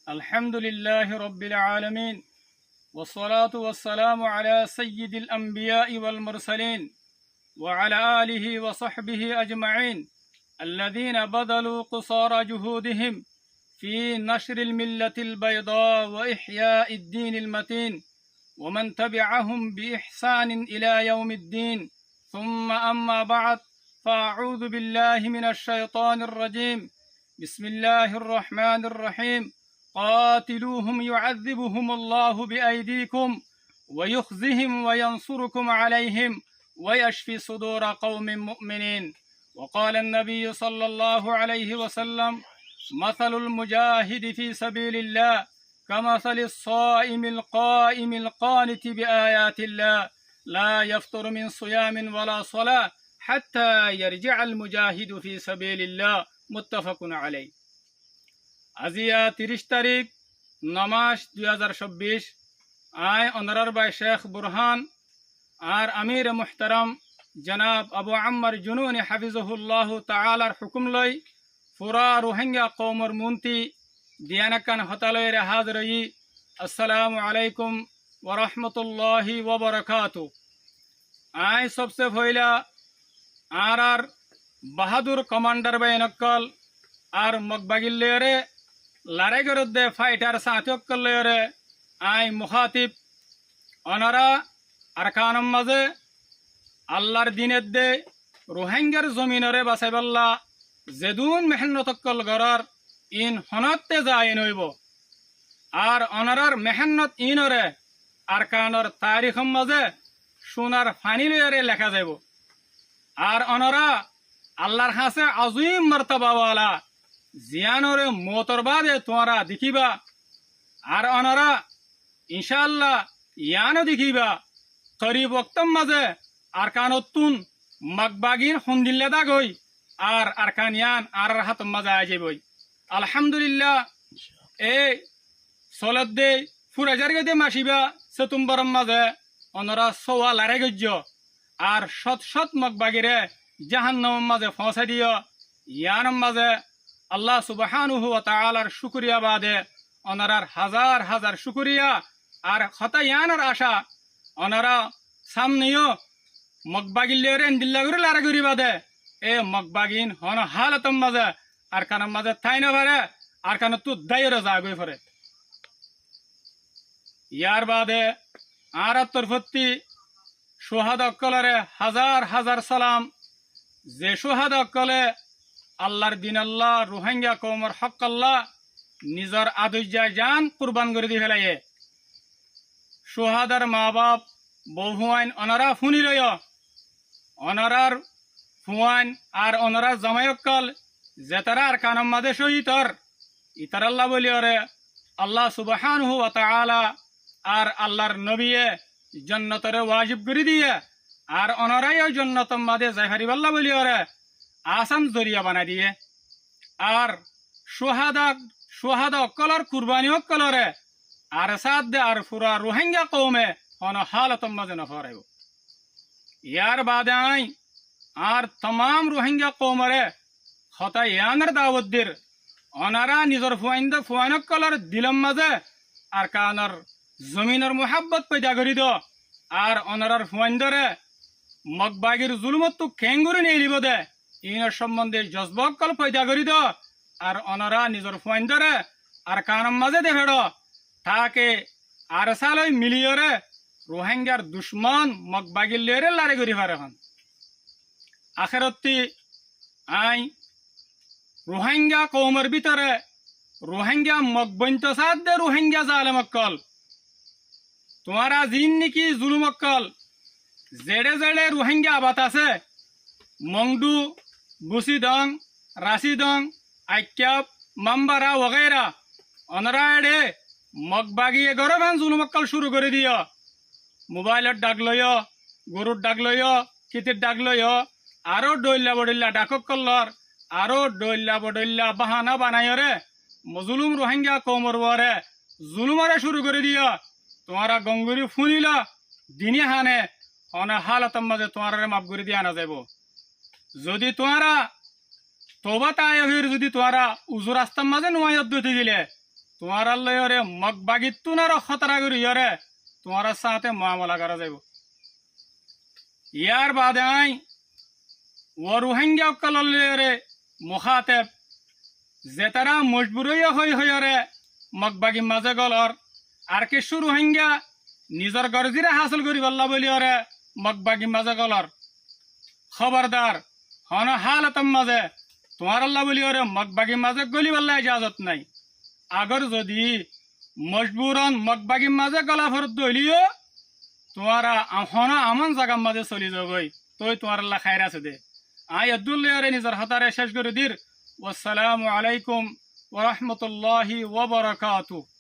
الحمد لله رب العالمين والصلاة والسلام على سيد الأنبياء والمرسلين وعلى آله وصحبه أجمعين الذين بذلوا قصارى جهودهم في نشر الملة البيضاء وإحياء الدين المتين ومن تبعهم بإحسان إلى يوم الدين ثم أما بعد فأعوذ بالله من الشيطان الرجيم بسم الله الرحمن الرحيم قاتلوهم يعذبهم الله بأيديكم ويخزهم وينصركم عليهم ويشفي صدور قوم مؤمنين وقال النبي صلى الله عليه وسلم مثل المجاهد في سبيل الله كمثل الصائم القائم القانت بآيات الله لا يفطر من صيام ولا صلاة حتى يرجع المجاهد في سبيل الله متفق عليه আজিয়া 30 তারিখ নমাস 2024 আয় অনারার বাই শেখ বুরহান আর আমির মুহতারাম জনাব আবু আম্মার জুনুনি হাফিজহুল্লাহ তাআলার হুকুম লই পুরা রোহিঙ্গা কওমর মুন্তি দিয়ানাকান হতালয়ের হাজরই আসসালামু আলাইকুম ওয়া রাহমাতুল্লাহি ওয়া বারাকাতু আয় সবসে পয়লা আর বাহাদুর কমান্ডার বাই নকল আর মকবাগিল্লেরে লড়াই করতে ফাইটার সাথে আই মুখাতিব অনারা আরকানম মাঝে আল্লাহর দিনের দে রোহিঙ্গার জমিনরে বাসাইবাল্লা যেদুন মেহনতকল গড়ার ইন হনতে যায় নইব আর অনারার মেহনত ইনরে আরকানর তারিখম মাঝে সোনার ফানি লইয়ারে লেখা যাব আর অনারা আল্লাহর হাসে আজিম মর্তবাওয়ালা জিয়ানরে মতর বাদে তোমরা দেখিবা আর অনারা ইনশাআল্লাহ ইয়ানো দেখিবা করিব ওক্তম মাঝে আরকানতুন মকবাগিন হন্দিল্লাদা গই আর আরকান ইয়ান আর হাতম মাঝে আই যাবই আলহামদুলিল্লাহ এ সলাদ দে ফুরাজার দে মাসিবা সেতুম্বরম মাঝে অনারা সোয়া লারে গজ্য আর শত শত মকবাগিরে জাহান্নাম মাঝে ফসাই দিও ইয়ানম মাঝে আল্লাহ সুবহানাহু ওয়া তাআলার শুকরিয়া বাদে অনারার হাজার হাজার শুকরিয়া আর খতায়ানার আশা অনারা সামনেও মকবাগিলের এন্দিল্লাগুর লারাগুরি বাদে এ মকবাগিন হন হালতম মাঝে আর কানার মাঝে থাই না পারে আর কান তু দায়রে যাগই পড়ে ইয়ার বাদে আর তরফতি সুহাদা কলরে হাজার হাজার সালাম যে সুহাদা কলে আল্লাহর দিন আল্লাহ রোহিঙ্গা কওমর হক আল্লাহ নিজর আদুজ্জা জান কুরবান করে দি ফেলাইয়ে সুহাদার মা বাপ বহুয়াইন অনারা ফুনি লয় অনারার ফুয়াইন আর অনারা জামায়কল যেতারা আর কানম মাদে শহীদর ইতার আল্লাহ বলি ওরে আল্লাহ সুবহানাহু ওয়া তাআলা আর আল্লাহর নবিয়ে জান্নাতরে ওয়াজিব করে দিয়ে আর অনারাই ওই জান্নাতম মাদে যাইহারি আল্লাহ বলি ওরে আসান জরিয়া বানাই দিয়ে আর সোহাদা অকলর কুরবানি অকলরে আর সাদ দে আর ফুরা রোহিঙ্গা কৌমে হন হালতম মাঝে নফরাইব ইয়ার বাদে আই আর তমাম রোহিঙ্গা কৌমরে হতা ইয়ানের দাওয়াত দির অনারা নিজর ফুয়াইন অকলর দিলম মাঝে আর কানর জমিনের মোহাব্বত পয়দা করি দ আর অনারার ফুয়াইন ধরে মকবাগির জুলুমত তো কেঙ্গুরি নিয়ে লিব দে ইনের সম্বন্ধে জজবকল পয়দা করি দ আর অনারা নিজর ফুয়াইন ধরে আর কানম মাঝে দেখেড তাকে আর সালই মিলিয়রে রোহিঙ্গার দুশ্মন মকবাগিলেরে লারে করি পারে হন আখেরতি আই রোহিঙ্গা কৌমের ভিতরে রোহিঙ্গা মকবন্ত সাদ দে রোহিঙ্গা জালেমকল তোমারা জিন নাকি জুলুমকল জেড়ে জেড়ে রোহিঙ্গা আবাত আছে মংডু গুসিদং রাশিদং আইক্যাপ মাম্বারা ওগেরা অনরাড়ে মকবাগিয়ে গরভান জুলুমকল শুরু করে দিও মোবাইলের ডাক লয় গরুর ডাক লয় কিতির ডাক লয় আরো ডইল্লা বডইল্লা ডাকক কল্লর আরো ডইল্লা বডইল্লা বাহানা বানায়রে মজলুম রোহিঙ্গা কৌমর ওরে জুলুমারে শুরু করে দিও তোমারা গঙ্গুরি ফুনিলা দিনে হানে অনা হালতম মাঝে তোমারে মাফ করে দিয়া না যাব যদি তোমারা তোবা তাই যদি তোমারা উজু রাস্তার মাঝে নোয়াইত দিতে গেলে তোমার লয়রে মগ বাগিতুনার খতরা করি ইয়রে তোমার সাথে মামলা করা যাইব ইয়ার বাদে আই ও রোহিঙ্গা অকলরে মুখাতেব যে তারা মজবুরইয়া হইরে মগবাগি মাঝে গলর আর কিছু রোহিঙ্গা নিজের গরজিরে হাসিল করি বললা বলি ওরে মগবাগি মাঝে গলর খবরদার হন হালতম মাঝে তোমার আল্লাহ বলি ওরে মগবাগি মাঝে গলি বললা ইজাজত নাই আগর যদি মজবুরন মগবাগি মাঝে গলা ফরত দলিও তোমারা হন আমন জায়গার মাঝে চলি যাবই তোই তোমার আল্লাহ খাইর আছে দে আই আব্দুল্লাহ নিজের হাতারে শেষ করে দির ওয়াসসালামু আলাইকুম ওয়া রাহমাতুল্লাহি ওয়া বারাকাতুহু।